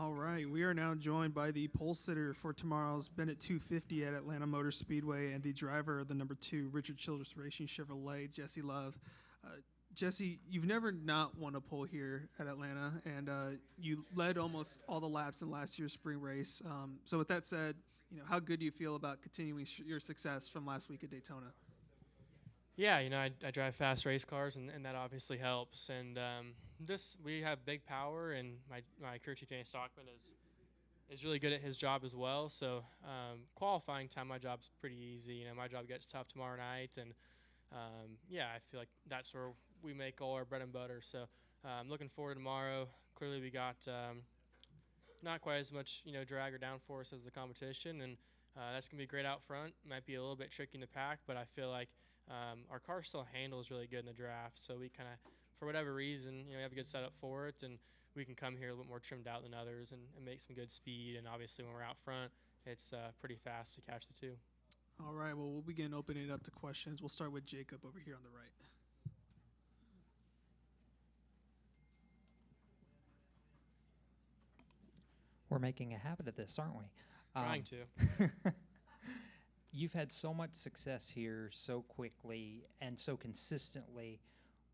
All right, we are now joined by the pole sitter for tomorrow's Bennett 250 at Atlanta Motor Speedway and the driver of the number 2 Richard Childress Racing Chevrolet, Jesse Love. Jesse, you've never not won a pole here at Atlanta, and you led almost all the laps in last year's spring race. So with that said, how good do you feel about continuing your success from last week at Daytona? Yeah, I drive fast race cars, and that obviously helps. And we have big power, and my crew chief Danny Stockman is really good at his job as well. So qualifying time, my job's pretty easy. My job gets tough tomorrow night, and yeah, I feel like that's where we make all our bread and butter. So I'm looking forward to tomorrow. Clearly, we got not quite as much drag or downforce as the competition, and that's gonna be great out front. Might be a little bit tricky in the pack, but I feel like our car still handles really good in the draft. So we kind of, for whatever reason, we have a good setup for it, and we can come here a little bit more trimmed out than others and make some good speed. And obviously, when we're out front, it's pretty fast to catch the two. All right, well, we'll begin opening it up to questions. We'll start with Jacob over here on the right. We're making a habit of this, aren't we? Trying to. You've had so much success here so quickly and so consistently.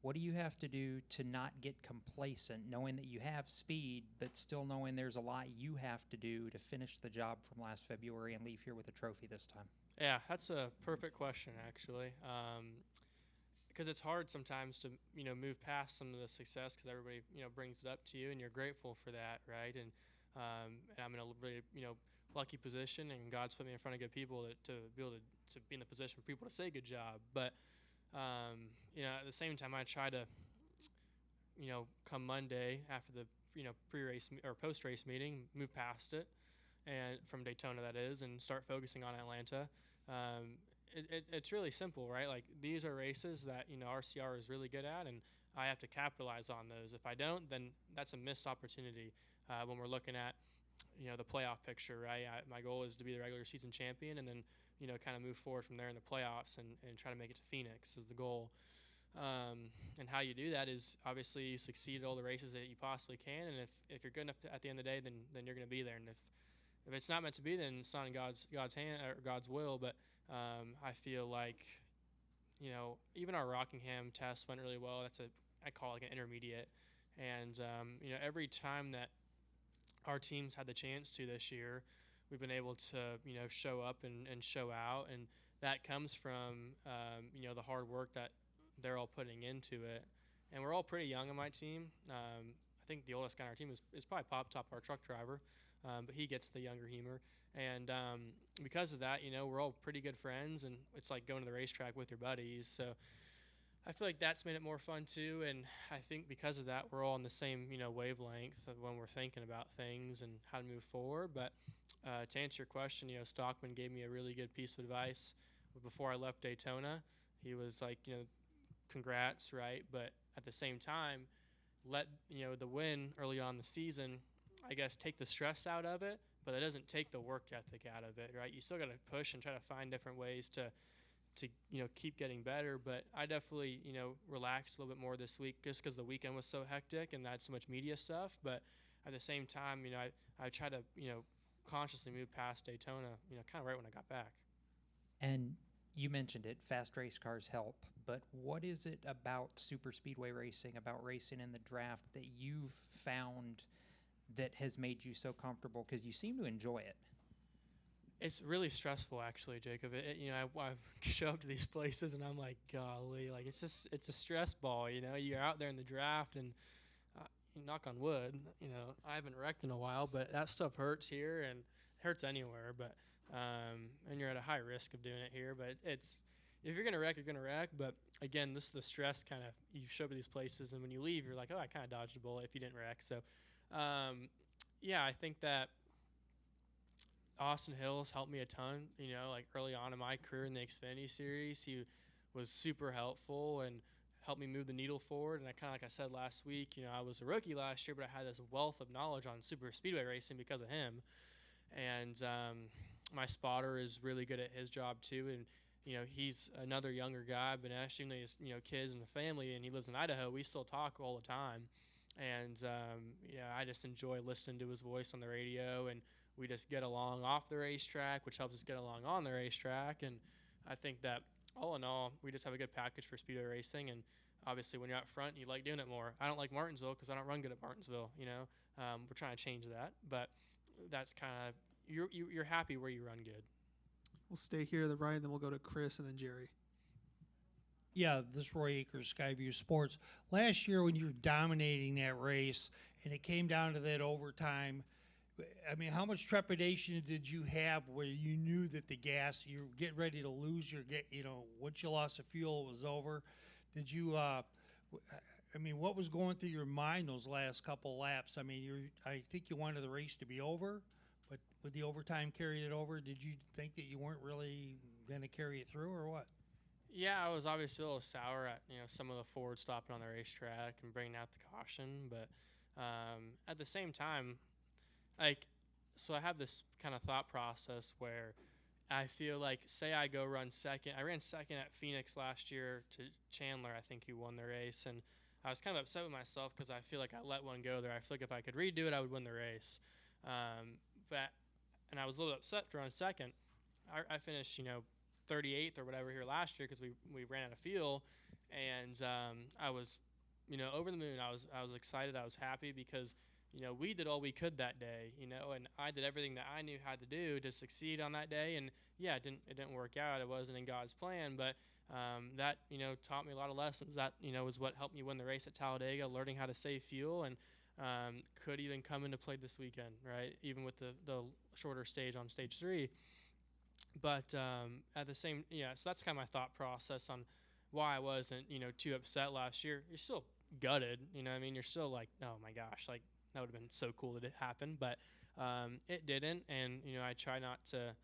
What do you have to do to not get complacent, knowing that you have speed, but still knowing there's a lot you have to do to finish the job from last February and leave here with a trophy this time? Yeah, that's a perfect question, actually. Because it's hard sometimes to move past some of the success because everybody brings it up to you and you're grateful for that, right? And I'm in a really lucky position, and God's put me in front of good people to be able to be in the position for people to say good job. But at the same time, I try to come Monday after the pre-race or post-race meeting, move past it, and from Daytona that is, and start focusing on Atlanta. It's really simple, right? Like, these are races that RCR is really good at, and I have to capitalize on those. If I don't, then that's a missed opportunity when we're looking at the playoff picture, right? My goal is to be the regular season champion, and then kind of move forward from there in the playoffs and try to make it to Phoenix is the goal. And how you do that is obviously you succeed at all the races that you possibly can, and if you're good enough at the end of the day, then you're going to be there. And if it's not meant to be, then it's not in God's hand or God's will. But I feel like even our Rockingham test went really well. I call it like an intermediate, and every time that our teams had the chance to this year, we've been able to show up and show out, and that comes from the hard work that they're all putting into it. And we're all pretty young on my team. I think the oldest guy on our team is probably Pop Top, our truck driver, but he gets the younger humor. And because of that, we're all pretty good friends, and it's like going to the racetrack with your buddies. So I feel like that's made it more fun too, and I think because of that, we're all on the same wavelength when we're thinking about things and how to move forward. But to answer your question, Stockman gave me a really good piece of advice before I left Daytona. He was like, congrats, right? But at the same time, let the win early on in the season, I guess, take the stress out of it, but it doesn't take the work ethic out of it, right? You still got to push and try to find different ways to keep getting better. But I definitely relaxed a little bit more this week just because the weekend was so hectic and I had so much media stuff. But at the same time, I try to consciously move past Daytona kind of right when I got back. And you mentioned it, fast race cars help, but what is it about super speedway racing, about racing in the draft, that you've found that has made you so comfortable? Because you seem to enjoy it. It's really stressful, actually, Jacob. I show up to these places and I'm like, golly, like it's a stress ball. You're out there in the draft, and knock on wood, I haven't wrecked in a while, but that stuff hurts here and hurts anywhere. But and you're at a high risk of doing it here. But if you're gonna wreck, you're gonna wreck. But again, this is the stress kind of. You show up to these places, and when you leave, you're like, oh, I kind of dodged a bullet if you didn't wreck. So yeah, I think that Austin Hills helped me a ton, like early on in my career in the Xfinity Series. He was super helpful and helped me move the needle forward. And I kind of, like I said last week, I was a rookie last year, but I had this wealth of knowledge on super speedway racing because of him. And my spotter is really good at his job too. And, he's another younger guy, but actually, even though he has, kids and a family and he lives in Idaho, we still talk all the time. and I just enjoy listening to his voice on the radio, and we just get along off the racetrack, which helps us get along on the racetrack. And I think that all in all, we just have a good package for speedway racing. And obviously, when you're out front, you like doing it more. I don't like Martinsville because I don't run good at Martinsville. We're trying to change that, but that's kind of you're happy where you run good. We'll stay here to the right, and then we'll go to Chris and then Jerry. Yeah, this is Roy Akers, Skyview Sports. Last year when you were dominating that race and it came down to that overtime, I mean, how much trepidation did you have where you knew that the gas, you were getting ready to lose once you lost the fuel, it was over? Did you, what was going through your mind those last couple laps? I mean, I think you wanted the race to be over, but with the overtime carrying it over, did you think that you weren't really going to carry it through or what? Yeah, I was obviously a little sour at some of the Ford stopping on the racetrack and bringing out the caution, but at the same time, so I have this kind of thought process where I feel like, say I go run second. I ran second at Phoenix last year to Chandler, I think, who won the race, and I was kind of upset with myself because I feel like I let one go there. I feel like if I could redo it, I would win the race. And I was a little upset to run second. I finished, 38th or whatever here last year because we ran out of fuel, and I was, over the moon. I was excited. I was happy because we did all we could that day, and I did everything that I knew how to do to succeed on that day. And yeah, it didn't work out. It wasn't in God's plan, but that taught me a lot of lessons. That was what helped me win the race at Talladega, learning how to save fuel, and could even come into play this weekend, right? Even with the shorter stage on stage 3. But at the same, so that's kind of my thought process on why I wasn't, too upset last year. You're still gutted, You're still like, oh my gosh, like that would have been so cool that it happened, but it didn't. And I try not to,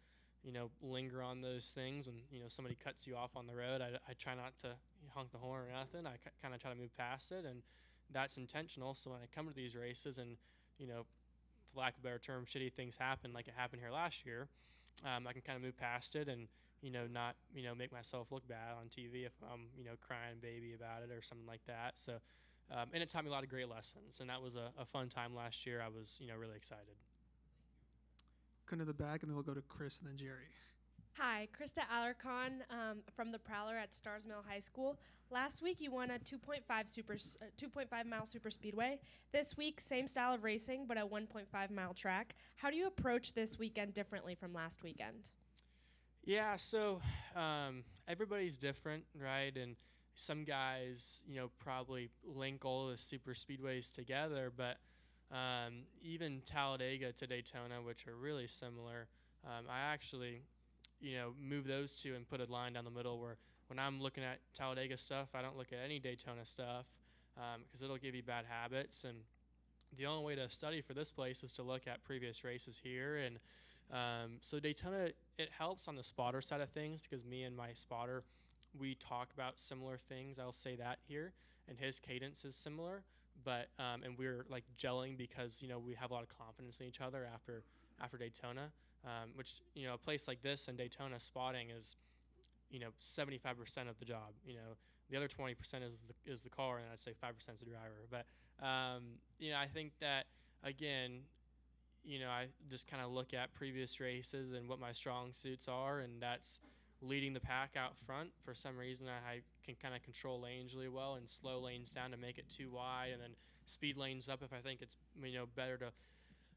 linger on those things when somebody cuts you off on the road. I try not to honk the horn or nothing. I kind of try to move past it, and that's intentional. So when I come to these races, and for lack of a better term, shitty things happen like it happened here last year. I can kind of move past it and, not, make myself look bad on TV if I'm, crying baby about it or something like that. So, and it taught me a lot of great lessons, and that was a fun time last year. I was, really excited. Come to the back, and then we'll go to Chris and then Jerry. Hi, Krista Alarcon from the Prowler at Stars Mill High School. Last week you won a 2.5 mile super speedway. This week, same style of racing, but a 1.5 mile track. How do you approach this weekend differently from last weekend? Yeah, so everybody's different, right? And some guys, probably link all the super speedways together, but even Talladega to Daytona, which are really similar, I actually move those two and put a line down the middle where when I'm looking at Talladega stuff, I don't look at any Daytona stuff because it'll give you bad habits. And the only way to study for this place is to look at previous races here. And so Daytona, it helps on the spotter side of things because me and my spotter, we talk about similar things. I'll say that here. And his cadence is similar. But and we're like gelling because, we have a lot of confidence in each other after Daytona. Which, a place like this in Daytona, spotting is, 75% of the job. The other 20% is the car, and I'd say 5% is the driver. But, I think that, again, I just kind of look at previous races and what my strong suits are, and that's leading the pack out front. For some reason, I can kind of control lanes really well and slow lanes down to make it too wide, and then speed lanes up if I think it's, better to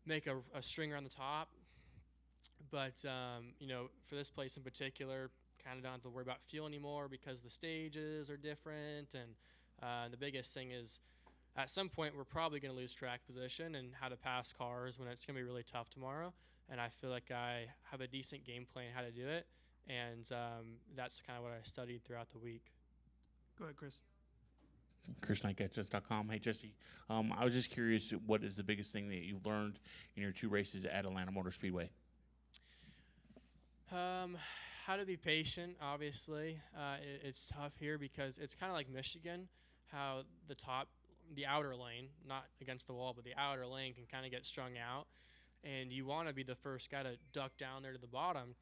make a stringer on the top. But, for this place in particular, kind of don't have to worry about fuel anymore because the stages are different. And the biggest thing is at some point we're probably going to lose track position and how to pass cars when it's going to be really tough tomorrow. And I feel like I have a decent game plan how to do it. And that's kind of what I studied throughout the week. Go ahead, Chris. ChrisKnight@Jets.com. Hey, Jesse. I was just curious, what is the biggest thing that you've learned in your 2 races at Atlanta Motor Speedway? How to be patient, obviously. It's tough here because it's kind of like Michigan, how the outer lane, not against the wall, but the outer lane can kind of get strung out. And you want to be the first guy to duck down there to the bottom.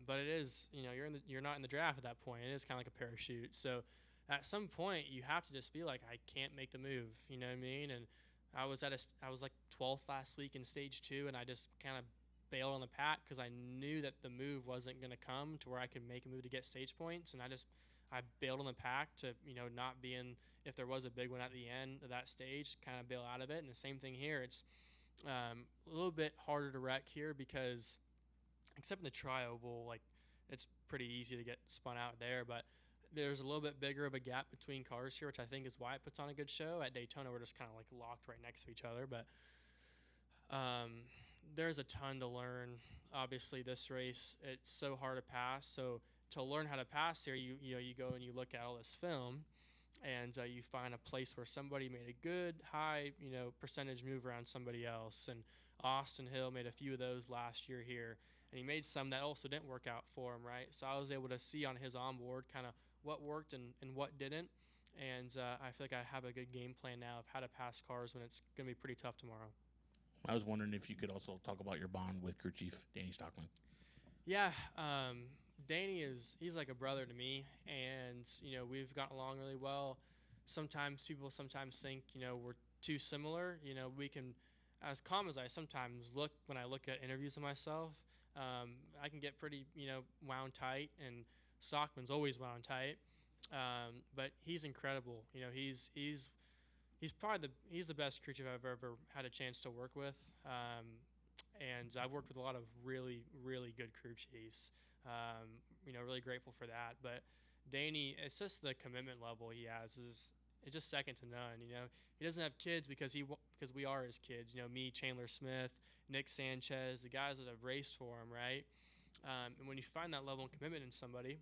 But it is, you're not in the draft at that point. It is kind of like a parachute. So at some point you have to just be like, I can't make the move. You know what I mean? And I was like 12th last week in stage 2, and I just kind of bailed on the pack because I knew that the move wasn't going to come to where I could make a move to get stage points, and I bailed on the pack to not be in, if there was a big one at the end of that stage, kind of bail out of it. And the same thing here. It's a little bit harder to wreck here because, except in the tri-oval, like it's pretty easy to get spun out there, but there's a little bit bigger of a gap between cars here, which I think is why it puts on a good show. At Daytona, we're just kind of like locked right next to each other, but there's a ton to learn. Obviously, this race, it's so hard to pass. So to learn how to pass here, you go and you look at all this film, and you find a place where somebody made a good high percentage move around somebody else. And Austin Hill made a few of those last year here, and he made some that also didn't work out for him, right? So I was able to see on his onboard kind of what worked and what didn't. And I feel like I have a good game plan now of how to pass cars when it's going to be pretty tough tomorrow. I was wondering if you could also talk about your bond with crew chief Danny Stockman. Yeah, Danny he's like a brother to me, and we've gotten along really well. Sometimes people think we're too similar. We can, as calm as I sometimes look when I look at interviews of myself, I can get pretty wound tight, and Stockman's always wound tight. But he's incredible. He's probably the best crew chief I've ever had a chance to work with, and I've worked with a lot of really, really good crew chiefs. Really grateful for that. But Danny, it's just the commitment level he has it's just second to none. He doesn't have kids because we are his kids. Me, Chandler Smith, Nick Sanchez, the guys that have raced for him, right? And when you find that level of commitment in somebody,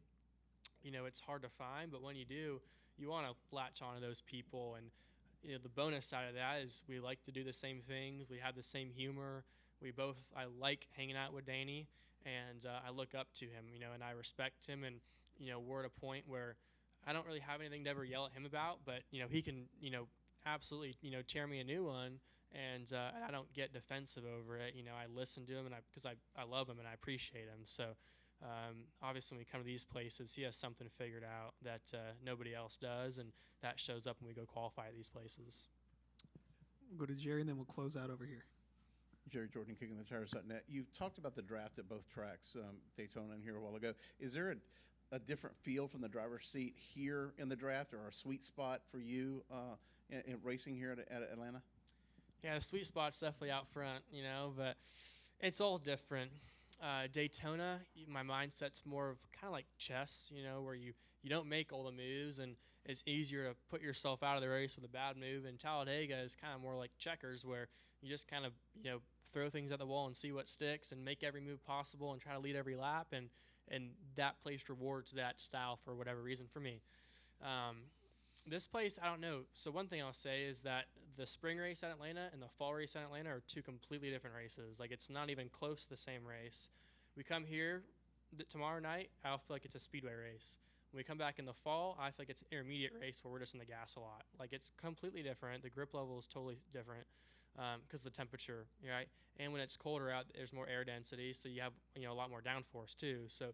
it's hard to find. But when you do, you want to latch onto those people. And the bonus side of that is we like to do the same things. We have the same humor. I like hanging out with Danny, and I look up to him, and I respect him. And, we're at a point where I don't really have anything to ever yell at him about, but, he can, absolutely, tear me a new one, and I don't get defensive over it. I listen to him because I love him and I appreciate him. So obviously when we come to these places, he has something figured out that nobody else does, and that shows up when we go qualify at these places. We'll go to Jerry, and then we'll close out over here. Jerry Jordan, kicking the tires.net. You talked about the draft at both tracks, Daytona and here a while ago. Is there a different feel from the driver's seat here in the draft, or a sweet spot for you in racing here at Atlanta? Yeah, the sweet spot's definitely out front, but it's all different. Daytona, my mindset's more of kind of like chess, where you don't make all the moves, and it's easier to put yourself out of the race with a bad move. And Talladega is kind of more like checkers, where you just kind of throw things at the wall and see what sticks, and make every move possible and try to lead every lap, and that place rewards that style for whatever reason for me. This place, I don't know. So one thing I'll say is that the spring race at Atlanta and the fall race at Atlanta are two completely different races. Like, it's not even close to the same race. We come here tomorrow night, I feel like it's a speedway race. When we come back in the fall, I feel like it's an intermediate race where we're just in the gas a lot. Like, it's completely different. The grip level is totally different because of the temperature, right? And when it's colder out, there's more air density, so you have a lot more downforce too. So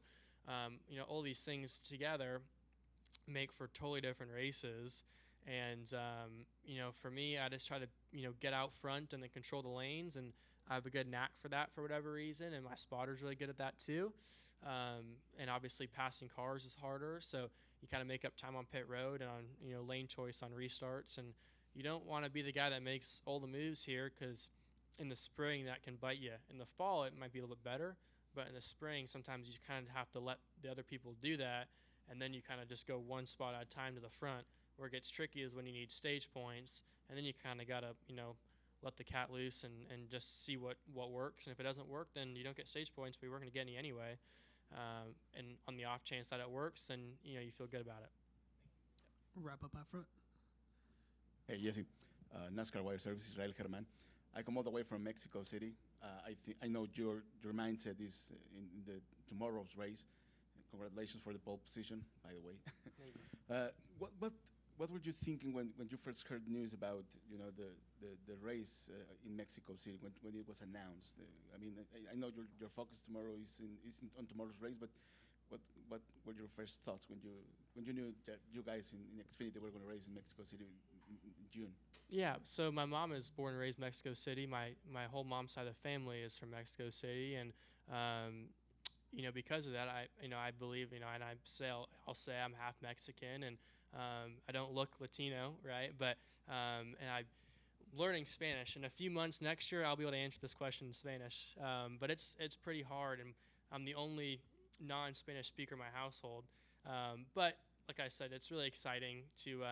all these things together make for totally different races. And for me, I just try to get out front and then control the lanes, and I have a good knack for that for whatever reason, and my spotter's really good at that too. And obviously passing cars is harder, so you kind of make up time on pit road and on lane choice on restarts. And you don't want to be the guy that makes all the moves here, because in the spring that can bite you. In the fall it might be a little bit better, but in the spring sometimes you kind of have to let the other people do that, and then you kind of just go one spot at a time to the front. Where it gets tricky is when you need stage points, and then you kind of got to let the cat loose and just see what works. And if it doesn't work, then you don't get stage points, but you weren't going to get any anyway. And on the off chance that it works, then you feel good about it. Wrap up out front. Hey, Jesse. NASCAR Wire Service, Israel Germán. I come all the way from Mexico City. I know your mindset is in the tomorrow's race. Congratulations for the pole position, by the way. What were you thinking when you first heard news about the race in Mexico City when it was announced? I know your focus tomorrow is on tomorrow's race, but what were your first thoughts when you knew that you guys in Xfinity were going to race in Mexico City in June? Yeah, so my mom is born and raised in Mexico City. My whole mom's side of the family is from Mexico City, and because of that, I believe, and I'll say I'm half Mexican, and I don't look Latino, right? But and I'm learning Spanish. In a few months next year, I'll be able to answer this question in Spanish. But it's pretty hard, and I'm the only non-Spanish speaker in my household. But like I said, it's really exciting to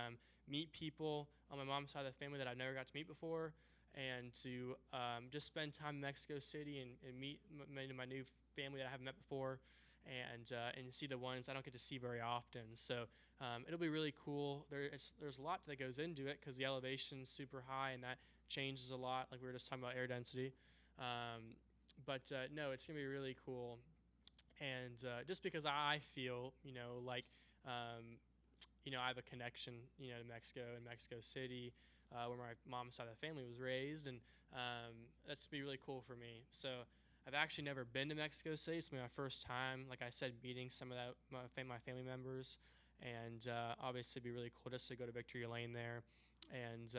meet people on my mom's side of the family that I've never got to meet before, and to just spend time in Mexico City and meet my new family that I haven't met before, and see the ones I don't get to see very often. So it'll be really cool. There's a lot that goes into it because the elevation's super high, and that changes a lot. Like we were just talking about air density. But no, it's gonna be really cool. And just because I feel, like, I have a connection, to Mexico and Mexico City, where my mom's side of the family was raised, and that's be really cool for me. So I've actually never been to Mexico City. It's my first time, like I said, meeting some of my family members, and obviously it'd be really cool just to go to Victory Lane there, and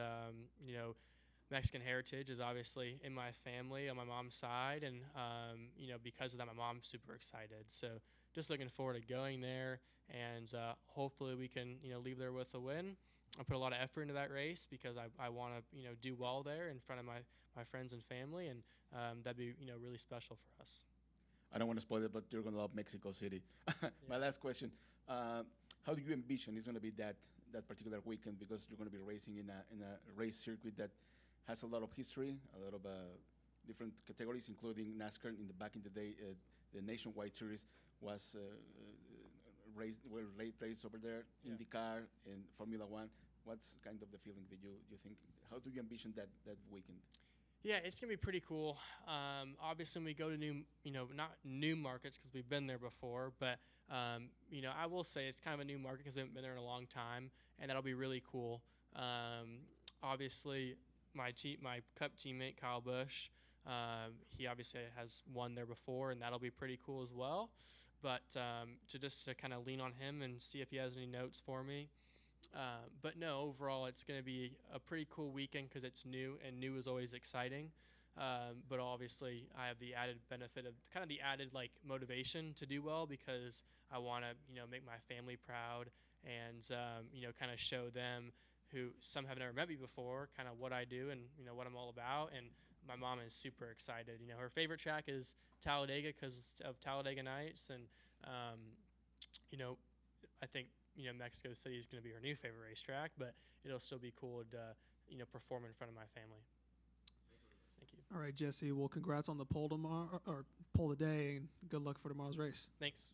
Mexican heritage is obviously in my family on my mom's side, and because of that, my mom's super excited. So just looking forward to going there, and hopefully we can leave there with a win. I put a lot of effort into that race because I want to do well there in front of my friends and family, and that'd be really special for us. I don't want to spoil it, but you're going to love Mexico City. My last question: how do you envision it's going to be that particular weekend? Because you're going to be racing in a race circuit that has a lot of history, a lot of different categories, including NASCAR. Back in the day, the Nationwide Series was raced over there, IndyCar and Formula One. What's kind of the feeling that you think? How do you envision that weekend? Yeah, it's gonna be pretty cool. Obviously, when we go to not new markets because we've been there before, but I will say it's kind of a new market because we haven't been there in a long time, and that'll be really cool. Obviously, my Cup teammate Kyle Busch, he obviously has won there before, and that'll be pretty cool as well. But to kind of lean on him and see if he has any notes for me. But no, overall, it's going to be a pretty cool weekend because it's new, and new is always exciting. But obviously, I have the added benefit of kind of the added motivation to do well because I want to make my family proud, and kind of show them, who some have never met me before, kind of what I do and what I'm all about. And my mom is super excited. Her favorite track is Talladega because of Talladega Nights, and I think Mexico City is going to be her new favorite racetrack, but it'll still be cool to perform in front of my family. Thank you. All right, Jesse. Well, congrats on the pole tomorrow, or pole today, and good luck for tomorrow's race. Thanks.